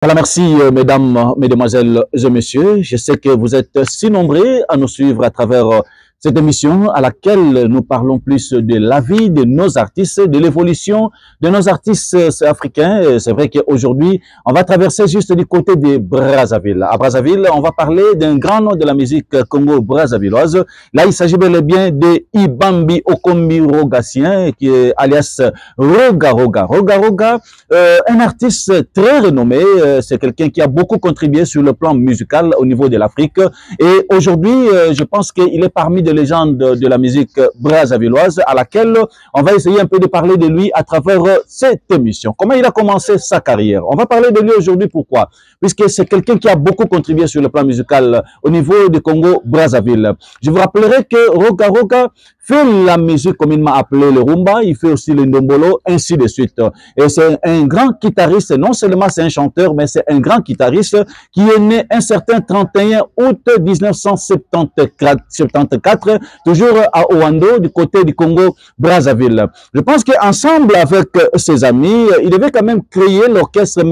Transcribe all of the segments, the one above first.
Voilà, merci mesdames, mesdemoiselles et messieurs. Je sais que vous êtes si nombreux à nous suivre à travers cette émission à laquelle nous parlons plus de la vie de nos artistes, de l'évolution de nos artistes africains. C'est vrai qu'aujourd'hui, on va traverser juste du côté de Brazzaville. À Brazzaville, on va parler d'un grand nom de la musique congo-brazzavilloise. Là, il s'agit bel et bien de Ibambi Okombi Rogatien, qui est alias Roga Roga. Roga Roga, un artiste très renommé. C'est quelqu'un qui a beaucoup contribué sur le plan musical au niveau de l'Afrique. Et aujourd'hui, je pense qu'il est parmi des légendes de la musique brazzavilloise à laquelle on va essayer un peu de parler de lui à travers cette émission. Comment il a commencé sa carrière? On va parler de lui aujourd'hui. Pourquoi? Puisque c'est quelqu'un qui a beaucoup contribué sur le plan musical au niveau du Congo-Brazzaville. Je vous rappellerai que Roga Roga fait la musique communément appelée le rumba, il fait aussi le ndombolo, ainsi de suite. Et c'est un grand guitariste, non seulement c'est un chanteur, mais c'est un grand guitariste qui est né un certain 31 août 1974, toujours à Oando, du côté du Congo-Brazzaville. Je pense qu'ensemble avec ses amis, il devait quand même créer l'orchestre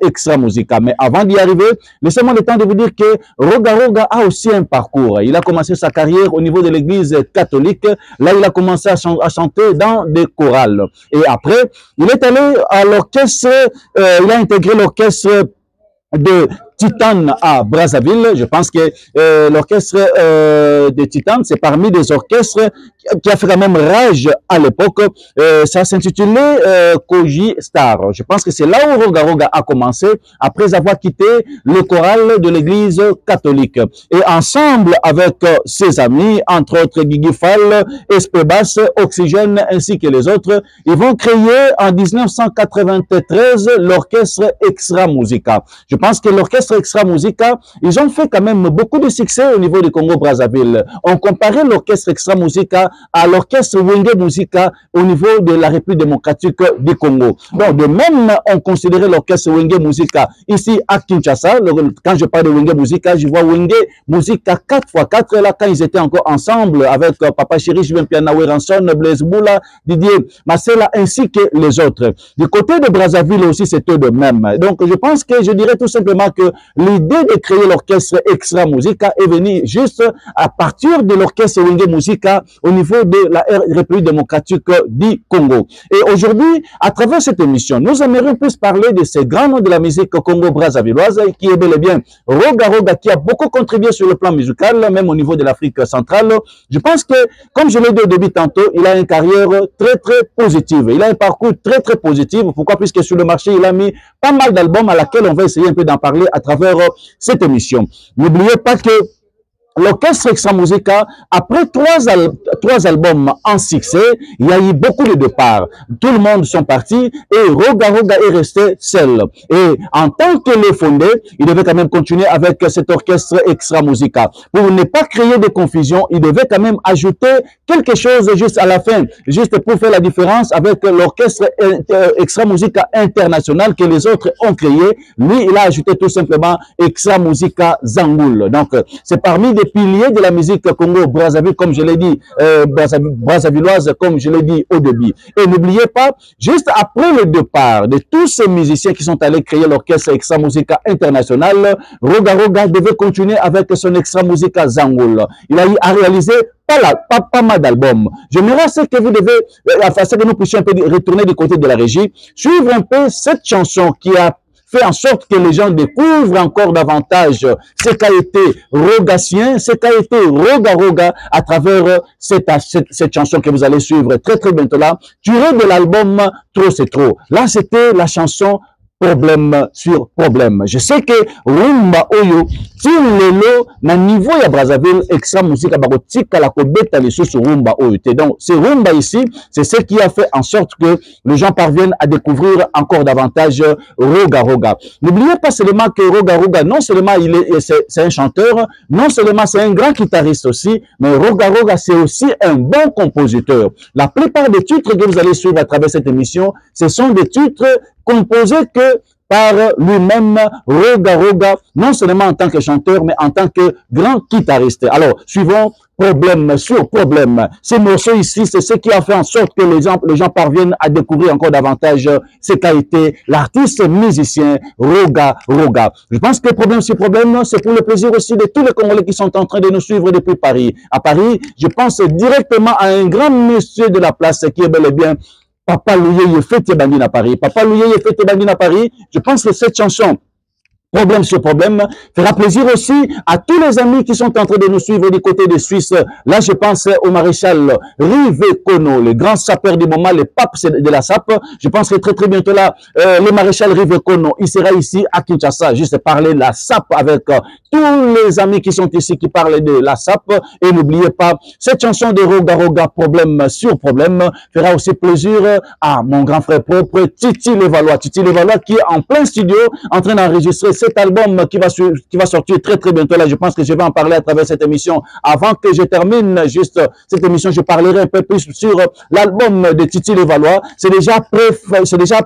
Extra Musica. Mais avant d'y arriver, laissez-moi le temps de vous dire que Roga Roga a aussi un parcours. Il a commencé sa carrière au niveau de l'église catholique. Là, il a commencé à chanter dans des chorales. Et après, il est allé à l'orchestre, il a intégré l'orchestre de Titane à Brazzaville. Je pense que l'orchestre de Titane, c'est parmi des orchestres qui a fait quand même rage à l'époque. Ça s'intitulait Koji Star. Je pense que c'est là où Roga Roga a commencé, après avoir quitté le choral de l'église catholique. Et ensemble avec ses amis, entre autres Guigui Fall, Espébas, Oxygène, ainsi que les autres, ils vont créer en 1993 l'orchestre Extra Musica. Je pense que l'orchestre Extra Musica, ils ont fait quand même beaucoup de succès au niveau du Congo-Brazzaville. On comparait l'orchestre Extra Musica à l'orchestre Wenge Musica au niveau de la République démocratique du Congo. Donc, de même, on considérait l'orchestre Wenge Musica ici à Kinshasa. Quand je parle de Wenge Musica, je vois Wenge Musica 4x4, là, quand ils étaient encore ensemble avec Papa Chéri, Julien Pianawe Ranson, Blaise Boula, Didier Marcella, ainsi que les autres. Du côté de Brazzaville aussi, c'était de même. Donc, je pense que je dirais tout simplement que l'idée de créer l'orchestre Extra Musica est venue juste à partir de l'orchestre Wenge Musica au niveau de la République démocratique du Congo. Et aujourd'hui, à travers cette émission, nous aimerions plus parler de ces grands noms de la musique congo-brazzavilloise qui est bel et bien Roga Roga, qui a beaucoup contribué sur le plan musical, même au niveau de l'Afrique centrale. Je pense que, comme je l'ai dit au début tantôt, il a une carrière très positive. Il a un parcours très positif. Pourquoi? Puisque sur le marché, il a mis pas mal d'albums à laquelle on va essayer un peu d'en parler à travers cette émission. N'oubliez pas que l'orchestre Extra Musica, après trois albums en succès, il y a eu beaucoup de départs. Tout le monde sont partis et Roga Roga est resté seul. Et en tant que le fondé, il devait quand même continuer avec cet orchestre Extra Musica. Pour ne pas créer de confusion, il devait quand même ajouter quelque chose juste à la fin, juste pour faire la différence avec l'orchestre Extra Musica International que les autres ont créé. Lui, il a ajouté tout simplement Extra Musica Zangoul. Donc, c'est parmi des piliers de la musique Congo-Brazzaville, comme je l'ai dit, brazzavilloise, comme je l'ai dit au début. Et n'oubliez pas, juste après le départ de tous ces musiciens qui sont allés créer l'orchestre Extra Musica International, Roga Roga devait continuer avec son Extra Musica Zangoul. Il a réalisé pas mal d'albums. J'aimerais que vous devez, afin que nous puissions un peu retourner du côté de la régie, suivre un peu cette chanson qui a fait en sorte que les gens découvrent encore davantage ce qu'a été Rogatien, ce qu'a été Roga Roga à travers cette chanson que vous allez suivre très bientôt là, tirée de l'album Trop c'est trop. Là, c'était la chanson Problème sur problème. Je sais que rumba oyo ti lelo na niveau ya Brazzaville Extra Musica bakotika la kobeta les sous rumba oyo. Donc c'est rumba ici, c'est ce qui a fait en sorte que les gens parviennent à découvrir encore davantage Roga Roga. N'oubliez pas seulement que Roga Roga, non seulement c'est un chanteur, non seulement c'est un grand guitariste aussi, mais Roga Roga c'est aussi un bon compositeur. La plupart des titres que vous allez suivre à travers cette émission, ce sont des titres composés que par lui-même, Roga Roga, non seulement en tant que chanteur, mais en tant que grand guitariste. Alors, suivons problème sur problème. Ces morceaux ici, c'est ce qui a fait en sorte que les gens parviennent à découvrir encore davantage ce qu'a été l'artiste musicien Roga Roga. Je pense que problème sur problème, c'est pour le plaisir aussi de tous les Congolais qui sont en train de nous suivre depuis Paris. À Paris, je pense directement à un grand monsieur de la place qui est bel et bien Papa Louye Yefete Bangui à Paris. Papa Louye Yefete Bangui à Paris. Je pense que cette chanson, problème sur problème, fera plaisir aussi à tous les amis qui sont en train de nous suivre du côté de Suisse. Là, je pense au maréchal Rive Kono, le grand sapeur du moment, le pape de la SAP. Je pense que très bientôt là, le maréchal Rive Kono, il sera ici à Kinshasa, juste parler de la SAP avec tous les amis qui sont ici, qui parlent de la SAP. Et n'oubliez pas, cette chanson de Roga Roga, problème sur problème, fera aussi plaisir à mon grand frère propre, Titi Levallois. Titi Levallois qui est en plein studio, en train d'enregistrer cet album qui va sortir très bientôt. Là, je pense que je vais en parler à travers cette émission. Avant que je termine juste cette émission, je parlerai un peu plus sur l'album de Titi Levallois. C'est déjà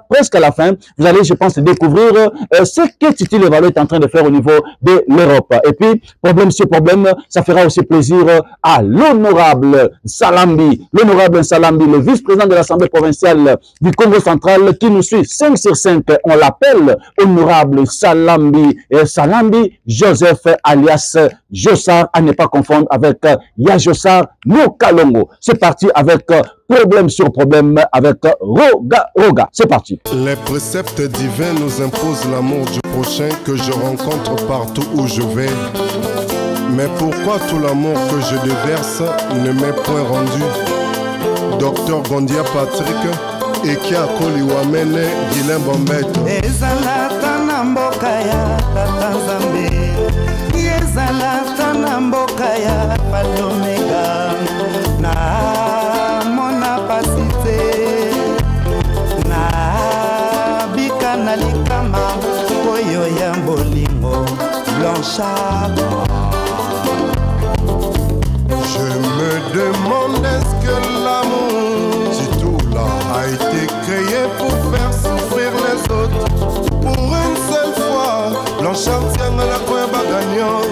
presque à la fin. Vous allez, je pense, découvrir ce que Titi Levallois est en train de faire au niveau de l'Europe. Et puis, problème sur problème, ça fera aussi plaisir à l'honorable Salambi. L'honorable Salambi, le vice-président de l'Assemblée provinciale du Congo central, qui nous suit 5 sur 5. On l'appelle honorable Salambi. Salambi Joseph alias Jossar, à ne pas confondre avec Yajossar Mokalongo. C'est parti avec problème sur problème avec Roga Roga. C'est parti. Les préceptes divins nous imposent l'amour du prochain que je rencontre partout où je vais. Mais pourquoi tout l'amour que je déverse ne m'est point rendu? Docteur Gondia Patrick et Kia Koliwamene Guilain Bombeto. Mboka ya Tata Nzambe ezalaka na mboka ya Palomega na mona pasi te na bika na likama oyo ya bolingo Blanchard. Je me demande est-ce que l'amour, si tout là a été créé pour faire souffrir les autres. Pour une seule fois, Blanchard tient à la coin gagnant.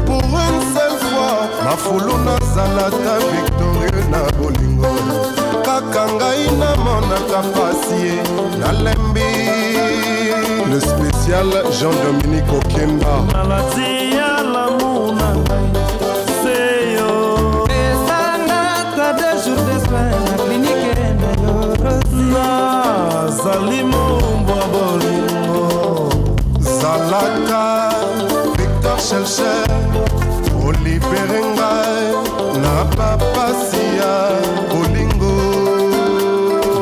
Pour une seule fois, ma foulou na salata victorieux na bolingo. Kakanga ina mona kapasié na lembi. Le spécial Jean-Dominique Okemba. Maladie à l'amour na c'est yo. Esanga ta 2 jours de soins na clinique na Yorosi. Na Zalimo Mbaboli. Zalaka, Victor Chelcher, Olivier Ngai, Napapasia, Bolingo,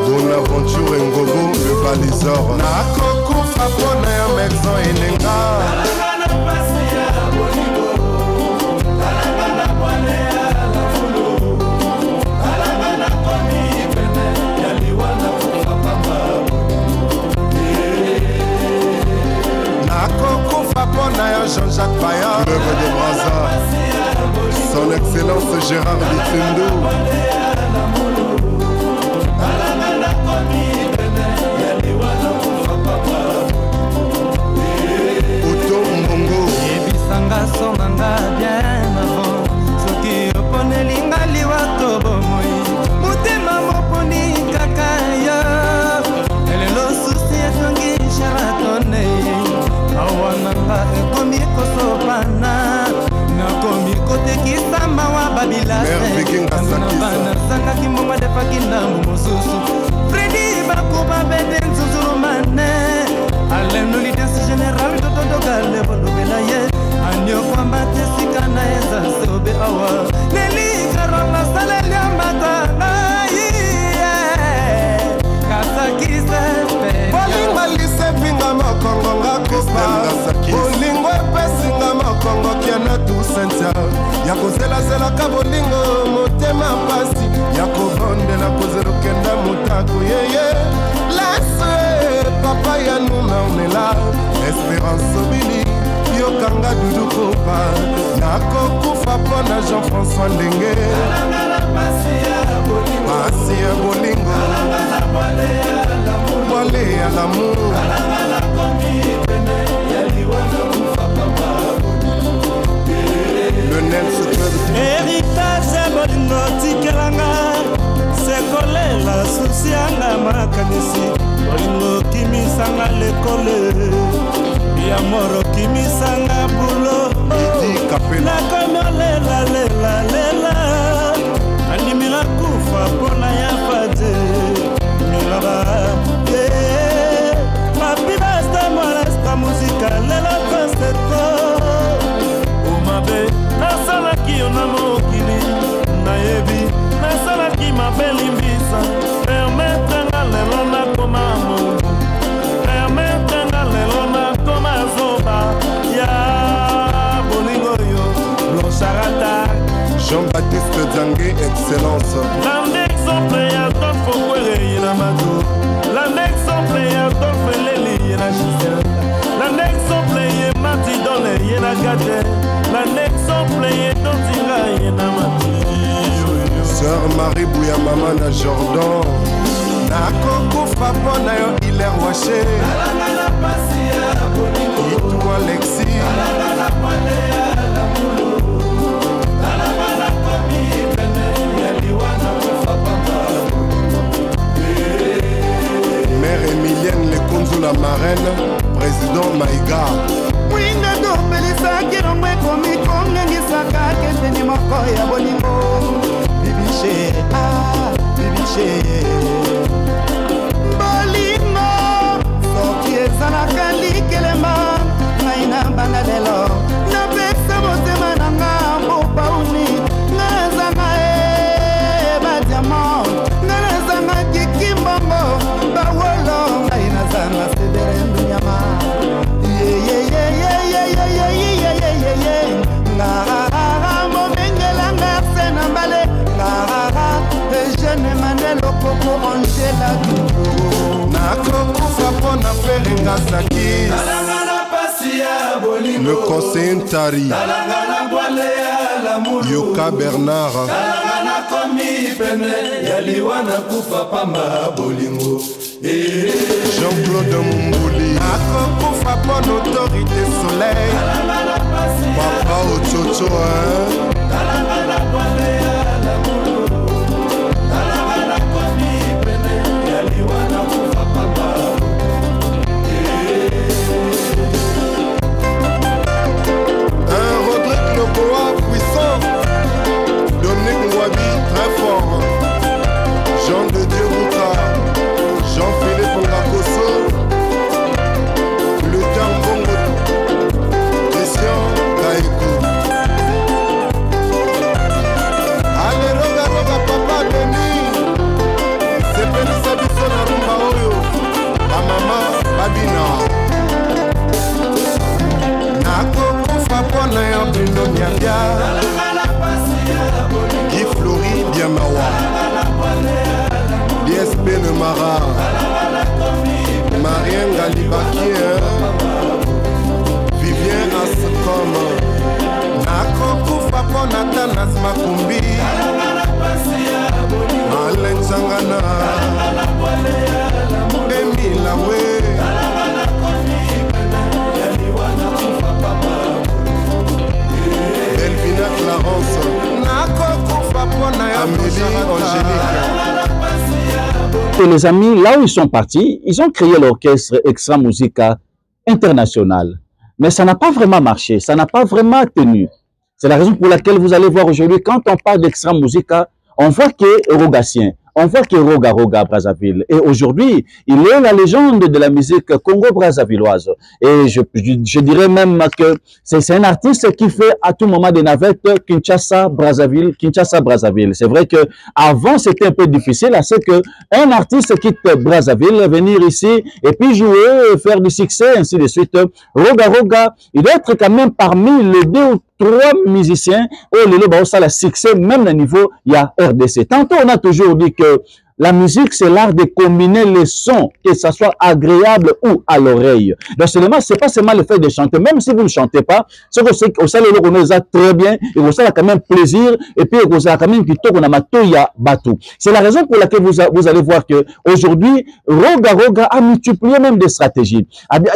Bonaventure Ngogo, le baliseur. Nakoko Fapona ya Mexon Elenga. Jean-Jacques Bayard, l'œuvre de Braza, son excellence Gérard Bitundo. Otto Mbongo Ebisanga sonanga bien avant soki opone linga liwato bomoi mutema moponi kakaya elelo susi etongi sharatone awananga ekomi kosopana nakomi kotekisa mawa babilana sangaki mbongo defaki ndambu mosusu fredi bakuba bede nzuzurumane alenolitensi general totodogale bolobela ye anyokwamba tesika na eza sobe awa nelikarona saleliambatana kasakise bolingo lisepinga mokongo ngakupa bolingo epesinga mokongo kiana tusentia ya kozelazelaka bolingo motema mpasi ya kobondela kozelokenda motaku yeye lase papa ya nuna onela espérance obili yokanga dudu kopa nakokufa mpona Jean-François Ndenge pasi ya bolingo Wale à l'amour. Le Nelson Club. Héritage ya bolingo tikelanga sekolela susi yanga makanisi bolingo kimisanga lekole ya moro kimisanga bulo nakomolela lela andimira kufa pona ya fate milaba papi basta molesta musika lela concerto umabe nasalaki na mokili nayebi nasalaki mabeli mbisa permetanga lelo nakoma mungu permetanga lelo nakoma zoba ya bolingo yo blocharata Jean-Baptiste Diangué, excellence. L'un ya Dolfo Kwere yena mado l'un ya Dolfo Leli yena Gisela l'un ye Mati Dole yena Gade l'un ye Dontinga yena Mati Sœur Marie Bouya Maman na Jordan Nakoko Fapa na yo Hilaire Waché Itou Alexis Mère Emilienne Lekonzo la marraine, président Maïga. Winga do pelisa kiromwe komi kongengisaka keteni moko ya bolingo. Bibiche, bibiche. Bolingo, soki ezalaka likelema, ngai na banda lelo. Napesa motema nanga mbopa uni, nazanga badiamant, nazanga kikimbongo, bawolo, ngai nazanga sedere ndunyama. Le conseiller Ntari Yoka Bernard Jean-Claude Mumbouli Akoko Fapon autorité soleil Papa Ochocho Un Rodrigue Loboa puissant Dominique Mwabi très fort Jean de Dieu Bouka Jean-Philippe Ngakoso Le Tambongo Christian Kaïkou Allez roga roga papa Denis C'est Pelissa Bisso na rumba oyo Ma maman Babina Nako kufa pona ya bindo nyambia Guy Flori Biamawa DSP Le Mara Marien Galibaki Vivien Ascom Nako kufa pona Tanas Makumbi Alain Sangana Emila We Elvina Clarence Nako kufa pona ya Amélie Angélique. Et les amis, là où ils sont partis, ils ont créé l'orchestre Extra Musica International. Mais ça n'a pas vraiment marché, ça n'a pas vraiment tenu. C'est la raison pour laquelle vous allez voir aujourd'hui, quand on parle d'Extra Musica, on voit qu'il est Rogatien, on voit qu'il est Roga Brazzaville. Et aujourd'hui, il est la légende de la musique congo-brazzavilloise. Et je dirais même que c'est un artiste qui fait à tout moment des navettes Kinshasa-Brazzaville. C'est vrai que avant c'était un peu difficile, c'est que un artiste quitte Brazzaville, venir ici et puis jouer, faire du succès, ainsi de suite. Roga, il doit être quand même parmi les 2 ou 3 musiciens au Lelo Baosa la succès, même au niveau, il y a RDC. Tantôt, on a toujours dit que La musique, c'est l'art de combiner les sons, que ça soit agréable ou à l'oreille. Donc, seulement, c'est pas seulement le fait de chanter, même si vous ne chantez pas, c'est que c'est ça le reconnaît très bien, et vous avez quand même plaisir, et puis vous avez quand même plutôt qu'on a matoya batou. C'est la raison pour laquelle vous allez voir que aujourd'hui, Roga Roga a multiplié même des stratégies.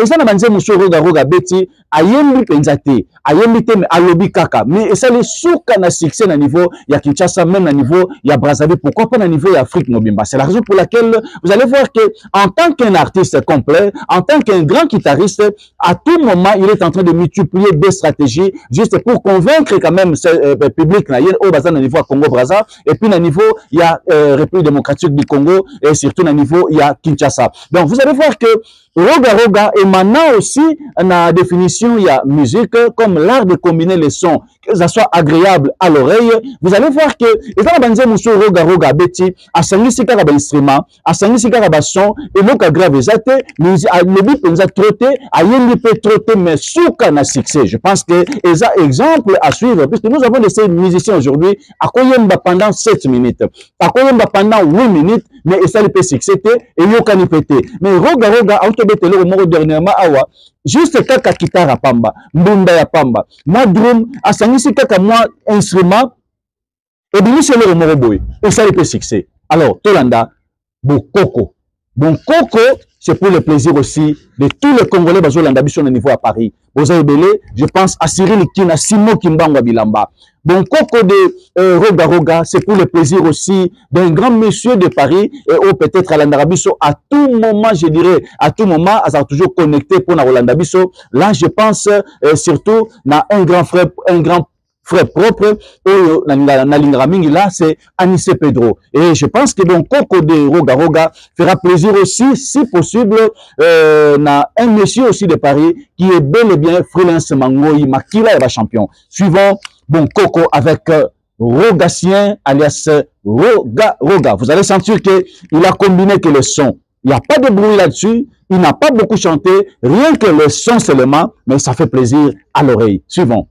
Isa na manze monsieur Roga Roga beti ayembi penzate, ayembi te alobi kaka, mais ça les souka na succès na niveau ya Kinshasa, même na niveau ya Brazzaville, pourquoi pas na niveau ya Afrique Mobimba. C'est la raison pour laquelle vous allez voir que en tant qu'un artiste complet, en tant qu'un grand guitariste, à tout moment, il est en train de multiplier des stratégies juste pour convaincre quand même ce public là, au bazar na niveau Congo Brazza, et puis na niveau il y a République démocratique du Congo, et surtout na niveau il y a Kinshasa. Donc vous allez voir que Roga Roga est maintenant aussi la définition, il y a musique comme l'art de combiner les sons, que ça soit agréable à l'oreille. Vous allez voir que étant banze muso Roga Roga beti a sangisi kaka ba instrument, a sangisi kaka ba son, et donc grave zate, mais le but penza trotter, a yembi peut trotter mais souka na succès. Je pense que c'est un exemple à suivre, puisque nous avons des musiciens aujourd'hui à koyemba pendant 7 minutes, à koyemba pendant 8 minutes, mais ça le peut succès et yokani pété. Mais Roga Roga betelo moko dernièrement awa juste kaka guitare ya pamba mbunda ya pamba moi drum asangisi kaka moi instrument et bien c'est le moko boy et ça peut succès. Alors tolanda bokoko c'est pour le plaisir aussi de tous les Congolais bazolanda biso na niveau à Paris. Boza ebele, je pense à Cyril Kina, Simo Kimbangwa Bilamba. Bon coco de Roga Roga, c'est pour le plaisir aussi d'un grand monsieur de Paris et peut-être à l'Andabiso à tout moment, je dirais, à tout moment, à ça toujours connecté pour la Rolandabiso. Là, je pense surtout à un grand frère propre, là, c'est Anissé Pedro. Et je pense que bon, Coco de Roga Roga fera plaisir aussi, si possible, un monsieur aussi de Paris qui est bel et bien freelance Mangoï, Makila et la champion. Suivant, bon, Coco avec Rogatien, alias Roga Roga. Vous allez sentir qu'il a combiné que le son. Il n'y a pas de bruit là-dessus. Il n'a pas beaucoup chanté. Rien que le son seulement, mais ça fait plaisir à l'oreille. Suivant.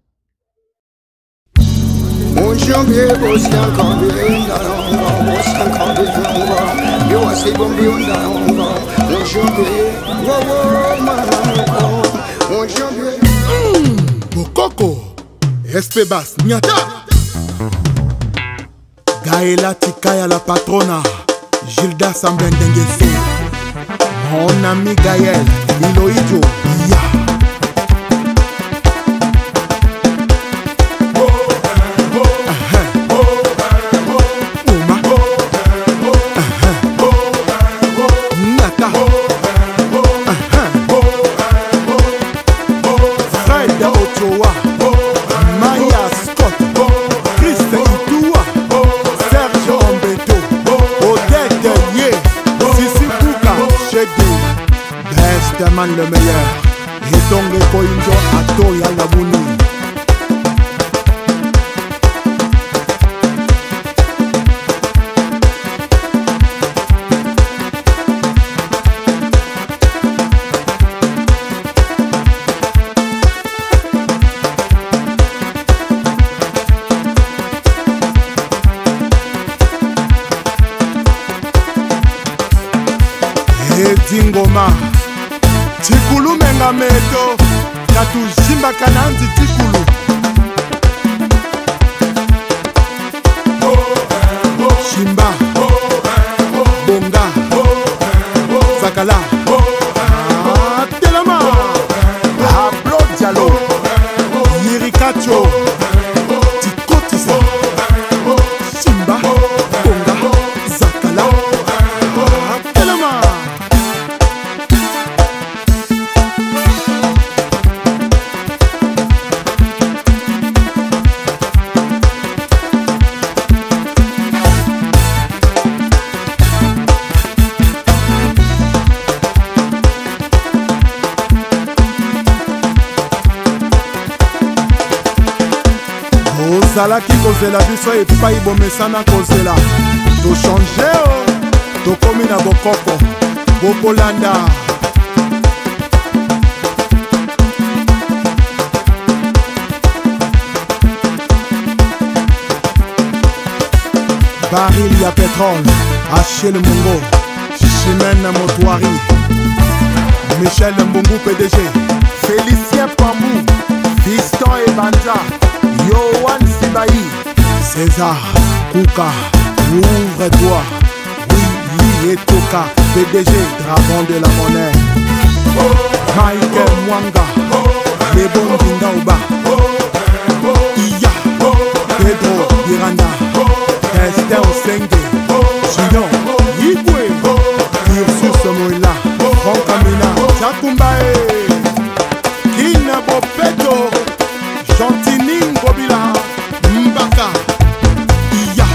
Bokoko, Espebas, Nyata Gaëla Tikaya la patrona, Gilda Sambendengeso, mon ami Gaël, Miloïdjo, Ya. Le meilleur et donc les coinjo à Toya Labouni. Et Dingoma Tikulu menga meto Tatu jimba kananzi tikulu Shimba Bonga Zakala Telema Ablo Diallo Yirikacho Tikotisa Shimba Bonga Zakala Telema. Ozalaki kozela biso epai bomesana kozela tochange tokomi na bokoko bokolanda baril ya pétrole Achille Mongo, Chimène Motoari, Michel Mbungu PDG, Félicien Pambou, Fiston Ebanja, Yohan Sibaï, César Kouka, ouvre-toi, Willy Etoka, PDG, Dragon de la Monnaie, Michael Mwanga, Lebon Dindaouba, Iya, Pedro Miranda, Esther Osenge, Gion, Yibwe, Ursus Moïla, Franck Amina, Jakumbae, Kina Bopeto, Gentini Ngobila, Mbaka, Iya.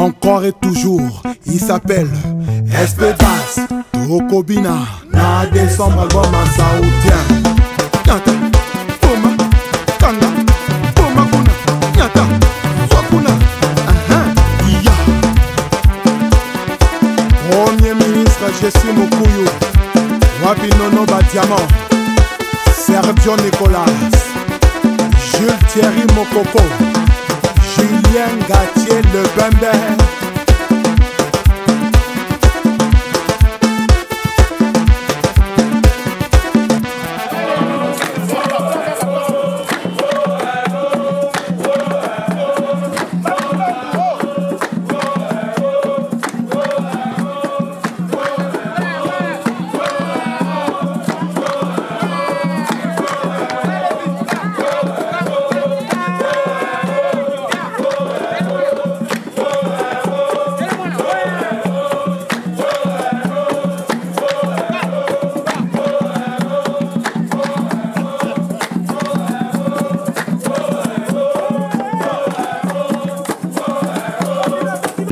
Encore et toujours, il s'appelle Espedas, Tokobina, na décembre album en saoudien. Nyata, Toma, Kanga, Toma Kuna, Nyata, Wakuna, Iya. Premier ministre Jessie Mokuyu, Wabinono Badiamant, Sergio Nicolas, Jules Thierry Mokoko, Julien Gatier Le Bembe.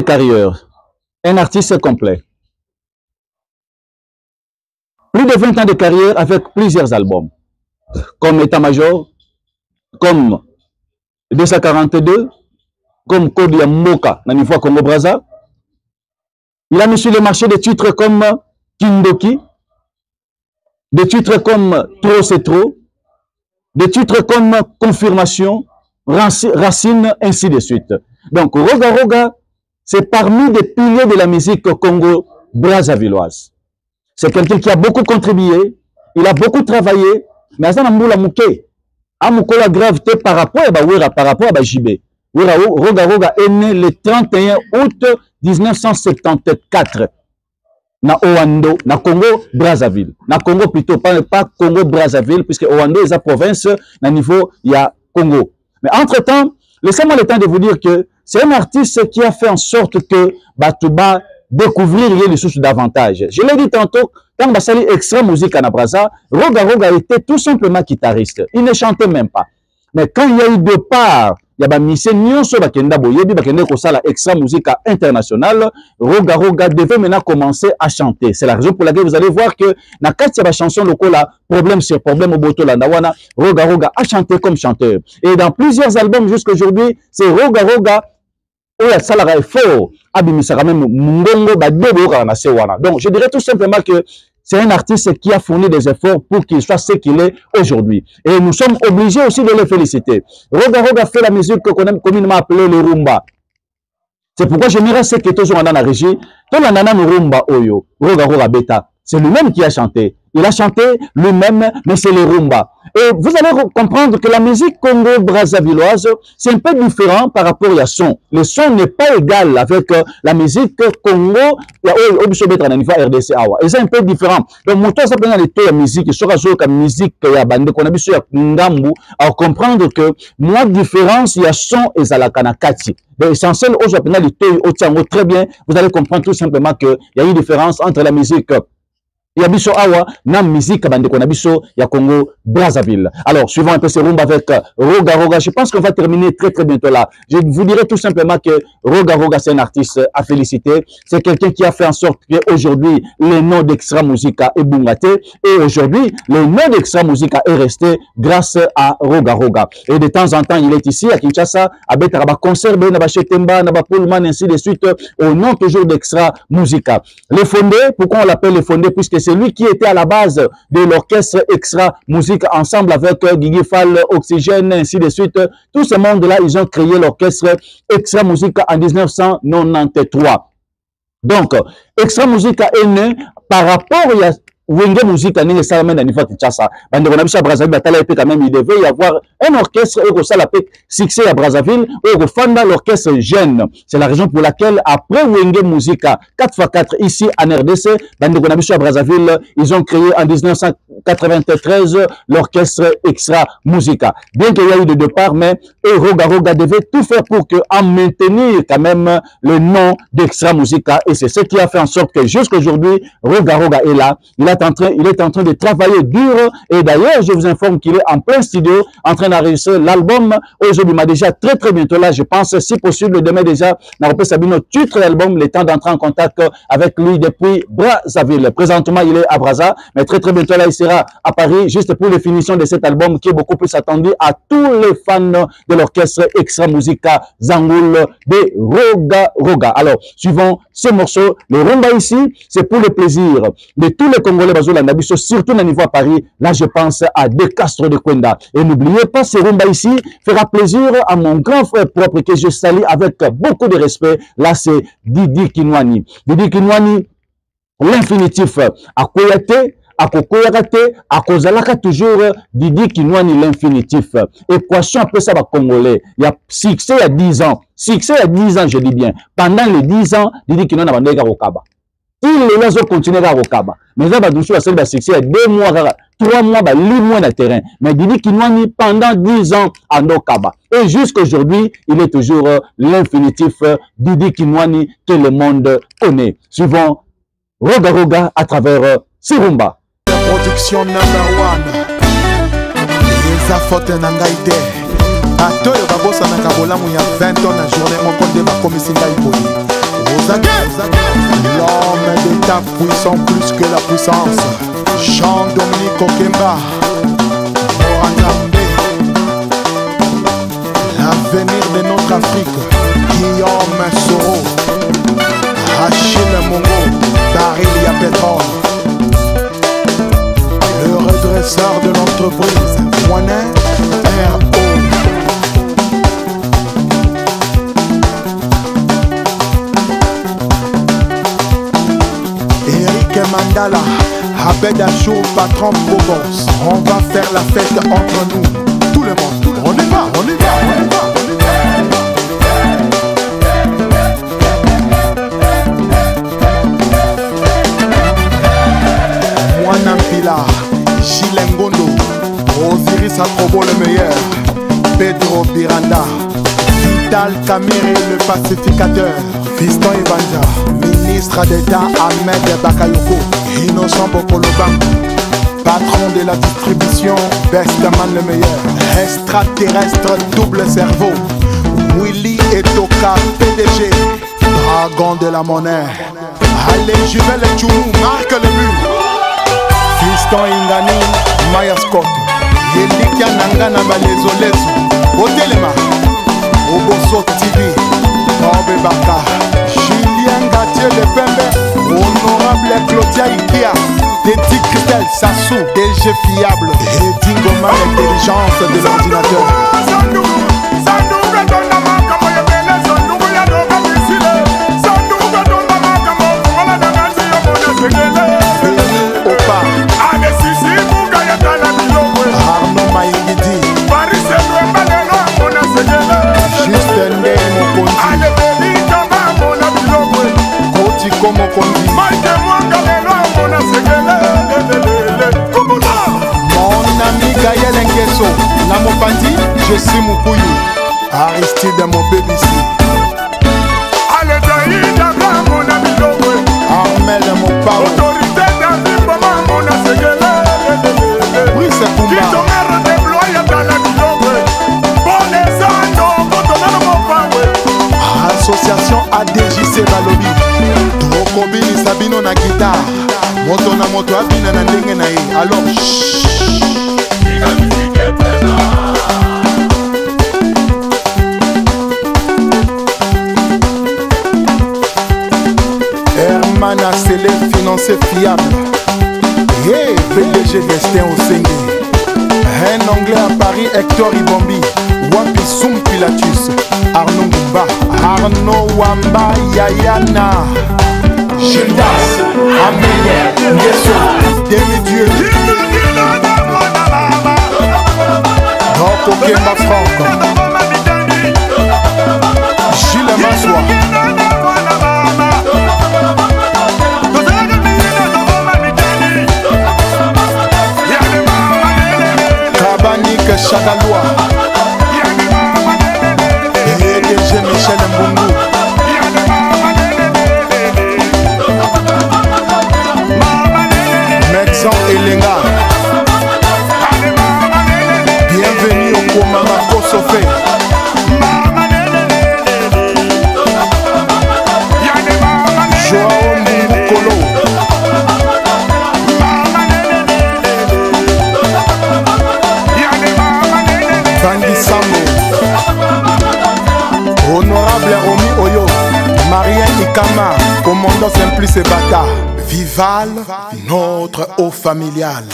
Carrière, un artiste complet. Plus de 20 ans de carrière avec plusieurs albums, comme État-Major, comme 242, comme Kodia Moka, Nanifoa Congo Brazza. Il a mis sur le marché des titres comme Kindoki, des titres comme Trop c'est trop, des titres comme Confirmation, Racine, ainsi de suite. Donc, Roga Roga, c'est parmi des piliers de la musique congo-brazzavilloise. C'est quelqu'un qui a beaucoup contribué, il a beaucoup travaillé, mais ça n'a pas la gravité par rapport à JB. Roga Roga est né le 31 août 1974 na Oando, na Congo-Brazzaville. Na Congo plutôt, pas Congo-Brazzaville, puisque Oando est la province na niveau il y a Congo. Mais entre-temps, laissez-moi le temps de vous dire que c'est un artiste qui a fait en sorte que Batouba découvrir les sources davantage. Je l'ai dit tantôt, quand Bassali extra musique à Brazza, Roga Roga était tout simplement guitariste. Il ne chantait même pas. Mais quand il y a eu deux parts, il y a Bamissé Nyonso Bakenda Boyebi, Bakenda Kosala extra musique internationale, Roga Roga devait maintenant commencer à chanter. C'est la raison pour laquelle vous allez voir que dans la chanson lokola, problème sur problème au Boto Landawana, Roga Roga a chanté comme chanteur. Et dans plusieurs albums jusqu'à aujourd'hui, c'est Roga Roga. Donc, je dirais tout simplement que c'est un artiste qui a fourni des efforts pour qu'il soit ce qu'il est aujourd'hui. Et nous sommes obligés aussi de le féliciter. Roga Roga fait la musique qu'on aime communément appelée le rumba. C'est pourquoi j'aimerais ce qui est toujours dans la régie. Tout le nana rumba oyo, Roga Roga Beta. C'est lui-même qui a chanté. Il a chanté lui-même, mais c'est le rumba. Et vous allez comprendre que la musique congo-brazzavilloise, c'est un peu différent par rapport à son. Le son n'est pas égal avec la musique Congo, RDC. Et c'est un peu différent. Donc, moi, ça prend les taux de musique, la musique qu'on a vu sur Ngambu, à comprendre que moi, différence, il y a son et Zalakanakati. L'essentiel, aujourd'hui, les taux très bien, vous allez comprendre tout simplement qu'il y a une différence entre la musique ya biso awa na musique bandeko na biso ya Congo Brazzaville. Alors suivons un peu ce rumba avec Roga Roga. Je pense qu'on va terminer très bientôt là. Je vous dirais tout simplement que Roga Roga c'est un artiste à féliciter. C'est quelqu'un qui a fait en sorte que aujourd'hui le nom d'Extra Musica est bungaté et aujourd'hui le nom d'Extra Musica est resté grâce à Roga Roga. Et de temps en temps il est ici à Kinshasa à Betaraba concert na ba Chetemba na ba Pullman ainsi de suite au nom toujours d'Extra Musica. Les fondés, pourquoi on l'appelle les fondés? Puisque c'est lui qui était à la base de l'orchestre Extra Musique ensemble avec Guigui Fall, Oxygène, ainsi de suite. Tout ce monde-là, ils ont créé l'orchestre Extra Musique en 1993. Donc, Extra Musique est né par rapport à Wenge Musique n'est nécessairement dans le niveau de Kinshasa. Bande Konabisha Brazzaville, quand même, il devait y avoir un orchestre et ça l'appelle succès à Brazzaville et au fond l'orchestre jeune. C'est la raison pour laquelle après Wenge Musique 4x4 ici en RDC, Bande Konabisha Brazzaville, ils ont créé en 1993 l'orchestre Extra Musica. Bien qu'il y ait eu de départ, mais Roga Roga devait tout faire pour en maintenir quand même le nom d'Extra Musica et c'est ce qui a fait en sorte que jusqu'aujourd'hui, Roga Roga est là. Il est en train de travailler dur et d'ailleurs, je vous informe qu'il est en plein studio en train d'enregistrer l'album. Aujourd'hui, mais déjà très bientôt là, je pense, si possible, demain déjà, on peut savoir notre titre l'album, le temps d'entrer en contact avec lui depuis Brazzaville. Présentement, il est à Brazza, mais très bientôt là, il sera à Paris, juste pour les finitions de cet album qui est beaucoup plus attendu à tous les fans de l'orchestre Extra Musica Zangoul de Roga Roga. Alors, suivons ce morceau. Le rumba ici, c'est pour le plaisir de tous les Congolais Bazola Nabiso, surtout au niveau à Paris. Là, je pense à De Castro de Kwenda. Et n'oubliez pas, ce rumba ici fera plaisir à mon grand frère propre que je salue avec beaucoup de respect. Là, c'est Didi Kinwani. Didi Kinwani, l'infinitif à Koyate, à Kokoyate, à Kozalaka toujours Didi Kinwani l'infinitif. Équation après ça va congolais. Il y a succès il y a 10 ans. Succès il y a 10 ans, je dis bien. Pendant les 10 ans, Didi Kinwani a bandé Rokaba. Il les autres continuent à Rokaba. Mais là, il y a succès il y a 2 mois, 3 mois, 8 mois de terrain. Mais Didi Kinwani pendant 10 ans à Rokaba. Et jusqu'aujourd'hui, il est toujours l'infinitif Didi Kinwani que le monde connaît. Suivons Roga Roga à travers Sirumba. Production number 1. Eza faute na ngai te. Atoyo babosa na kabolamu ya 20 ans na journée moko nde bakomisi ngai boye. L'homme d'État puissant plus que la puissance. Jean-Dominique Okemba, Morangambe. L'avenir de notre Afrique. Guillaume Soro, Achille Mongo, Baril Pétrole. Le redresseur de l'entreprise, Moinet R.O. Eric Mandala, Abed Achou, patron Bobos. On va faire la fête entre nous. Tout le monde, on y va, on y va, on y va. Gilles Ngondo, Osiris Atrobo le meilleur, Pedro Piranda, Vital Kamiri le pacificateur, Fiston Ibanja, ministre d'État Ahmed Bakayoko, Innocent Bokoloban, patron de la distribution, Bestman le meilleur, extraterrestre double cerveau, Willy Etoka PDG, dragon de la monnaie, allez Juvel et Tchoumou, marque le but. Fiston Ingani, Maya Scott, Elikia Nangana Balezolezo, Otelema, Oboso TV, Orbe Baka, Julien Gatier de Pembe, Honorable Claudia Ikia, Teti Christel Sassou, DG Fiable, et Dingoma l'intelligence de l'ordinateur. Mon ami Gaël Ngeso, na Mopandi, je suis Mukuyu, Aristide mon BBC. Armel mon pao, autorité d'un moto na moto abina na ndenge na ye. Alors Herman Assele, financier fiable. Hey, PDG Destin Osengi. Un anglais à Paris, Hector Ibombi. Wapi Soum Pilatus. Arnaud Goumba, Arnaud Wamba Yayana. Gildas, Amélie, Ngesso, Demi-Dieu. Donc, Kemba Franck. Gilles Massoua. Kabanik Chagaloua. PDG Michel Mbungu. Médecin Elenga. Bienvenue au Komama Kosofé. Joao Mbungu Kolo. Tanguy Sambo. Honorable Romy Oyo. Marien Ikama. Commandant Simplice Bata. Vival, notre eau familiale.